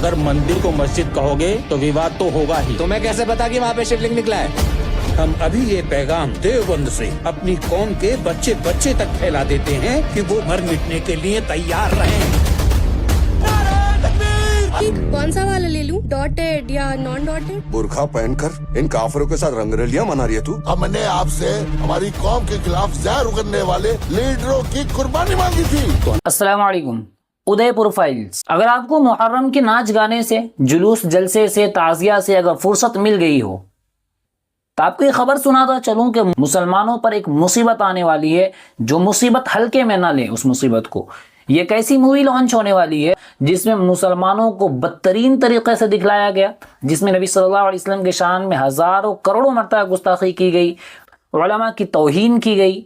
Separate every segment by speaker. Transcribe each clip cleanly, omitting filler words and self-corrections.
Speaker 1: अगर मंदिर को मस्जिद कहोगे तो विवाद तो होगा ही।
Speaker 2: तुम्हें कैसे पता कि वहाँ पे शिवलिंग निकला है?
Speaker 1: हम अभी ये पैगाम देवबंद से अपनी कौम के बच्चे बच्चे तक फैला देते हैं कि वो मर मिटने के लिए तैयार रहें।
Speaker 3: कौन सा वाला ले लूं, डॉटेड या नॉन डॉटेड?
Speaker 4: बुर्खा पहनकर इन काफिरों के साथ रंगरलियां मना रही है तू।
Speaker 5: हमने आपसे हमारी कौम के खिलाफ जहर उगलने वाले लीडरों की कुर्बानी मांगी थी।
Speaker 6: अस्सलाम वालेकुम। उदयपुर फाइल्स। अगर आपको मुहर्रम के नाच गाने से, जुलूस जलसे से, ताजिया से अगर फुर्सत मिल गई हो तो आपको ये खबर सुनाता चलूं कि मुसलमानों पर एक मुसीबत आने वाली है। जो मुसीबत हल्के में ना लें उस मुसीबत को। ये एक ऐसी मूवी लॉन्च होने वाली है जिसमें मुसलमानों को बदतरीन तरीके से दिखलाया गया, जिसमें नबी सल्लल्लाहु अलैहि वसल्लम के शान में हजारों करोड़ों मरतबा गुस्ताखी की गई, उलमा की तौहीन की गई।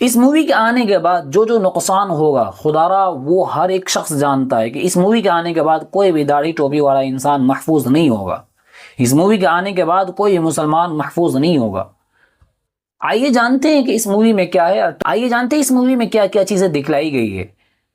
Speaker 6: इस मूवी के आने के बाद जो जो नुकसान होगा खुदारा वो हर एक शख्स जानता है कि इस मूवी के आने के बाद कोई भी दाढ़ी टोपी वाला इंसान महफूज नहीं होगा। इस मूवी के आने के बाद कोई मुसलमान महफूज नहीं होगा। आइए जानते हैं कि इस मूवी में क्या है, आइए जानते हैं इस मूवी में क्या क्या चीजें दिखलाई गई है।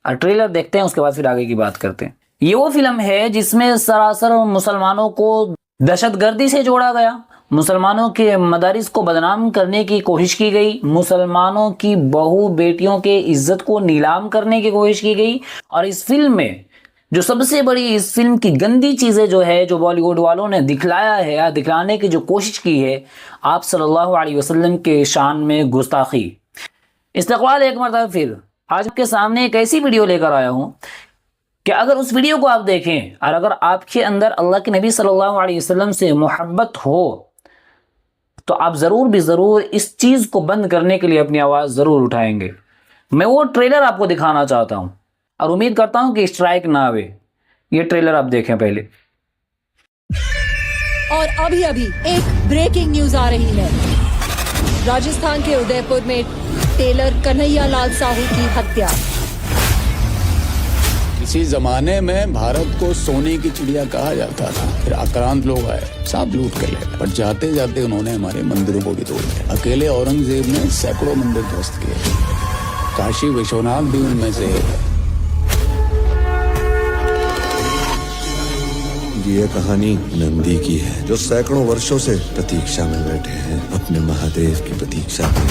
Speaker 6: और ट्रेलर देखते हैं, उसके बाद फिर आगे की बात करते हैं। ये वो फिल्म है जिसमें सरासर मुसलमानों को दहशतगर्दी से जोड़ा गया, मुसलमानों के मदारिस को बदनाम करने की कोशिश की गई, मुसलमानों की बहू बेटियों के इज्जत को नीलाम करने की कोशिश की गई। और इस फिल्म में जो सबसे बड़ी इस फिल्म की गंदी चीज़ें जो है, जो बॉलीवुड वालों ने दिखलाया है या दिखलाने की जो कोशिश की है, आप सल्लल्लाहु अलैहि वसल्लम के शान में गुस्ताखी। इस्तक़बाल एक मरतबा फिर आज आपके सामने एक ऐसी वीडियो लेकर आया हूँ कि अगर उस वीडियो को आप देखें और अगर आपके अंदर अल्लाह के नबी सल्लल्लाहु अलैहि वसल्लम से मोहब्बत हो तो आप ज़रूर भी ज़रूर इस चीज़ को बंद करने के लिए अपनी आवाज़ ज़रूर उठाएंगे। मैं वो ट्रेलर आपको दिखाना चाहता हूँ और उम्मीद करता हूँ कि स्ट्राइक ना आवे। ये ट्रेलर आप देखें पहले।
Speaker 7: और अभी अभी एक ब्रेकिंग न्यूज आ रही है। राजस्थान के उदयपुर में टेलर कन्हैया लाल साहू की हत्या।
Speaker 2: किसी जमाने में भारत को सोने की चिड़िया कहा जाता था। फिर आक्रांत लोग आए, सब लूट कर ले, पर जाते जाते उन्होंने हमारे मंदिरों को भी तोड़ दिया। अकेले औरंगजेब ने सैकड़ों मंदिर ध्वस्त किए, काशी विश्वनाथ भी उनमें से है।
Speaker 4: ये कहानी नंदी की है, जो सैकड़ों वर्षों से प्रतीक्षा में बैठे हैं, अपने महादेव की प्रतीक्षा में।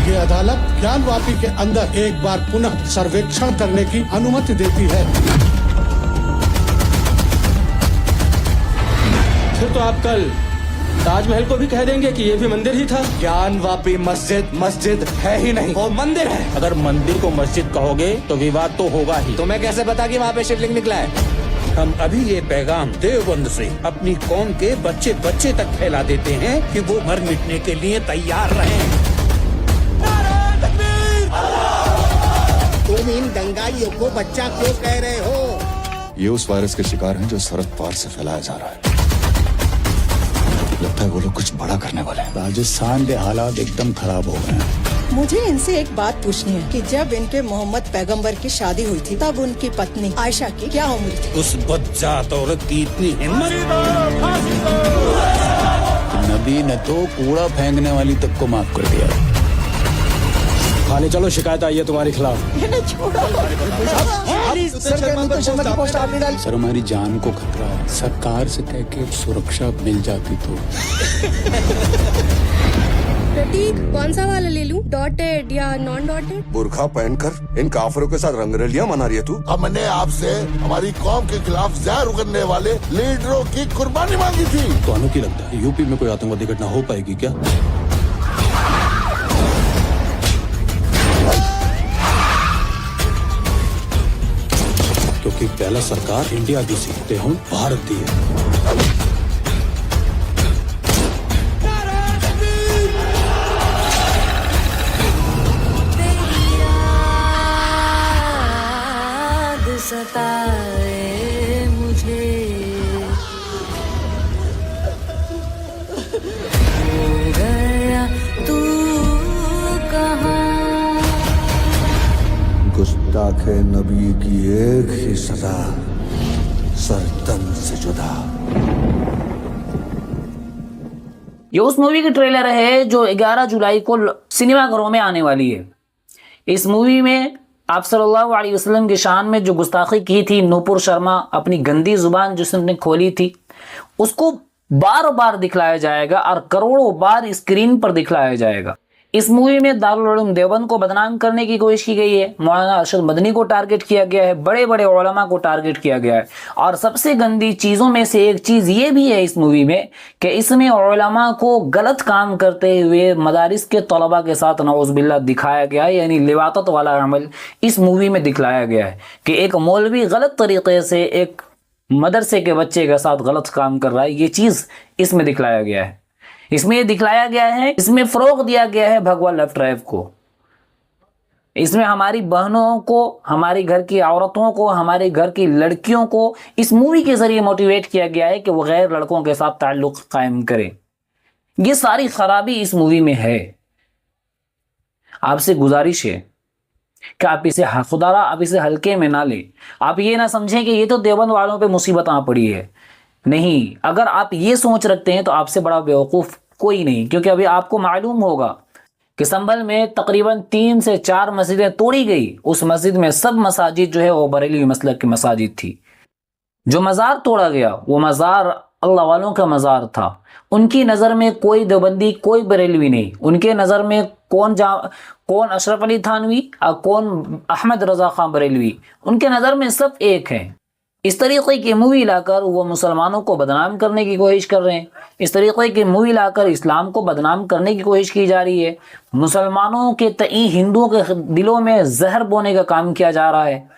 Speaker 8: ये अदालत ज्ञानवापी के अंदर एक बार पुनः सर्वेक्षण करने की अनुमति देती है।
Speaker 1: फिर तो आप कल ताजमहल को भी कह देंगे कि ये भी मंदिर ही था।
Speaker 2: ज्ञानवापी मस्जिद मस्जिद है ही नहीं, वो मंदिर है।
Speaker 1: अगर मंदिर को मस्जिद कहोगे तो विवाद तो होगा ही।
Speaker 2: तुम्हें कैसे पता कि वहाँ पे शिवलिंग निकला है?
Speaker 1: हम अभी ये पैगाम देवबंद से अपनी कौम के बच्चे बच्चे तक फैला देते हैं कि वो मर मिटने के लिए तैयार रहें।
Speaker 9: तुम इन दंगाइयों को बच्चा क्यों कह रहे हो?
Speaker 4: ये उस वायरस के शिकार हैं जो सरहद पार से फैलाया जा रहा है। लगता है वो लोग कुछ बड़ा करने वाले हैं।
Speaker 2: राजस्थान के हालात एकदम खराब हो गए हैं।
Speaker 7: मुझे इनसे एक बात पूछनी है कि जब इनके मोहम्मद पैगंबर की शादी हुई थी तब उनकी पत्नी आयशा की क्या उम्र थी?
Speaker 1: उस बदजात औरत की इतनी हिम्मत।
Speaker 2: नबी ने तो कूड़ा फेंकने वाली तक को माफ कर दिया।
Speaker 1: थाने चलो, शिकायत आई है तुम्हारे खिलाफ।
Speaker 2: सर हमारी जान को खतरा है, सरकार से कह के सुरक्षा मिल जाती तो।
Speaker 3: प्रतीक कौन सा वाला ले लूं, डॉटेड या नॉन डॉटेड?
Speaker 4: बुर्खा पहनकर इन काफिरों के साथ रंगरलियां मना रही है तू।
Speaker 5: हमने आपसे हमारी कौम के खिलाफ जहर उगलने वाले लीडरों की कुर्बानी मांगी थी।
Speaker 8: तो अनु की लगता है यूपी में कोई आतंकवादी घटना हो पाएगी क्या? क्योंकि पहला सरकार इंडिया की सीखते हूँ, भारत दी है।
Speaker 7: सताए मुझे हो गया तू कहाँ?
Speaker 4: गुस्ताखे नबी की एक ही सजा, सर तन से जुदा।
Speaker 6: ये उस मूवी की ट्रेलर है जो 11 जुलाई को सिनेमाघरों में आने वाली है। इस मूवी में आप सल्लल्लाहु अलैहि वसल्लम की शान में जो गुस्ताखी की थी नूपुर शर्मा, अपनी गंदी जुबान जिसने खोली थी, उसको बार बार दिखलाया जाएगा और करोड़ों बार स्क्रीन पर दिखलाया जाएगा। इस मूवी में दारुल उलूम देवबंद को बदनाम करने की कोशिश की गई है, मौलाना अरशद मदनी को टारगेट किया गया है, बड़े बड़े उलमा को टारगेट किया गया है। और सबसे गंदी चीज़ों में से एक चीज़ ये भी है इस मूवी में कि इसमें उलमा को गलत काम करते हुए मदारिस के तलबा के साथ नऊज़ुबिल्लाह दिखाया गया है, यानी लिवातत वाला अमल इस मूवी में दिखलाया गया है कि एक मौलवी गलत तरीके से एक मदरसे के बच्चे के साथ गलत काम कर रहा है। ये चीज़ इसमें दिखलाया गया है। इसमें ये दिखलाया गया है, इसमें फ़रोग़ दिया गया है भगवा लेफ्ट ड्राइव को। इसमें हमारी बहनों को, हमारी घर की औरतों को, हमारे घर की लड़कियों को इस मूवी के ज़रिए मोटिवेट किया गया है कि वो गैर लड़कों के साथ ताल्लुक़ कायम करें। ये सारी खराबी इस मूवी में है। आपसे गुजारिश है कि आप इसे खुदारा आप इसे हल्के में ना लें। आप ये ना समझें कि ये तो देवबंद वालों पे मुसीबत आ पड़ी है। नहीं, अगर आप ये सोच रखते हैं तो आपसे बड़ा बेवकूफ़ कोई नहीं, क्योंकि अभी आपको मालूम होगा कि संभल में तकरीबन 3 से 4 मस्जिदें तोड़ी गई। उस मस्जिद में सब मसाजिद जो है वो बरेलवी मसलक की मसाजिद थी। जो मज़ार तोड़ा गया वो मज़ार अल्लाह वालों का मज़ार था। उनकी नज़र में कोई देवबंदी, कोई बरेलवी नहीं। उनके नज़र में कौन अशरफ अली थानवी और कौन अहमद रज़ा ख़ान बरेलवी, उनके नज़र में सब एक हैं। इस तरीक़े की मूवी लाकर वो मुसलमानों को बदनाम करने की कोशिश कर रहे हैं। इस तरीक़े की मूवी लाकर इस्लाम को बदनाम करने की कोशिश की जा रही है। मुसलमानों के तई हिंदुओं के दिलों में जहर बोने का काम किया जा रहा है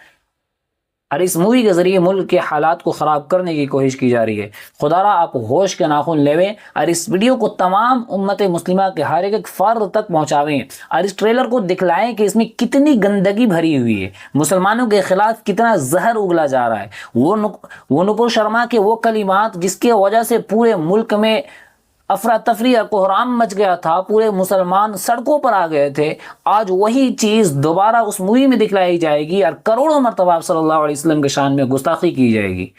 Speaker 6: और इस मूवी के ज़रिए मुल्क के हालात को ख़राब करने की कोशिश की जा रही है। खुदारा आप होश के नाखून लेवें और इस वीडियो को तमाम उम्मत मुस्लिमा के हर एक फ़र्द तक पहुँचावें और इस ट्रेलर को दिखलाएं कि इसमें कितनी गंदगी भरी हुई है, मुसलमानों के ख़िलाफ़ कितना जहर उगला जा रहा है। वो नूपुर शर्मा के वो कलिमात जिसके वजह से पूरे मुल्क में अफरा तफरी और कोहराम मच गया था, पूरे मुसलमान सड़कों पर आ गए थे, आज वही चीज़ दोबारा उस मूवी में दिखलाई जाएगी और करोड़ों मरतबा सल्लल्लाहु अलैहि वसल्लम के शान में गुस्ताखी की जाएगी।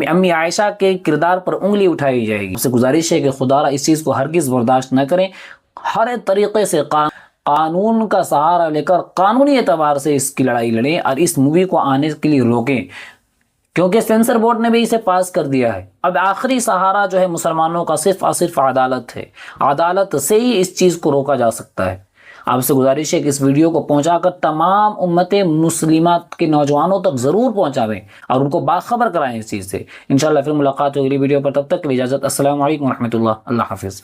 Speaker 6: अम्मी आयशा के किरदार पर उंगली उठाई जाएगी। उससे गुजारिश है कि खुदारा इस चीज़ को हरगिज़ बर्दाश्त न करें। हर तरीक़े से कानून का सहारा लेकर कानूनी एतबार से इसकी लड़ाई लड़ें और इस मूवी को आने के लिए रोकें, क्योंकि सेंसर बोर्ड ने भी इसे पास कर दिया है। अब आखिरी सहारा जो है मुसलमानों का सिर्फ और सिर्फ अदालत है। अदालत से ही इस चीज़ को रोका जा सकता है। आपसे गुजारिश है कि इस वीडियो को पहुंचाकर तमाम उम्मत मुस्लिमात के नौजवानों तक ज़रूर पहुंचावें और उनको बाखबर कराएं इस चीज़ से। इंशाअल्लाह फिर मुलाकात होगी वीडियो पर, तब तक के लिए इजाज़त। अस्सलामु अलैकुम व रहमतुल्लाह। अल्लाह हाफिज़।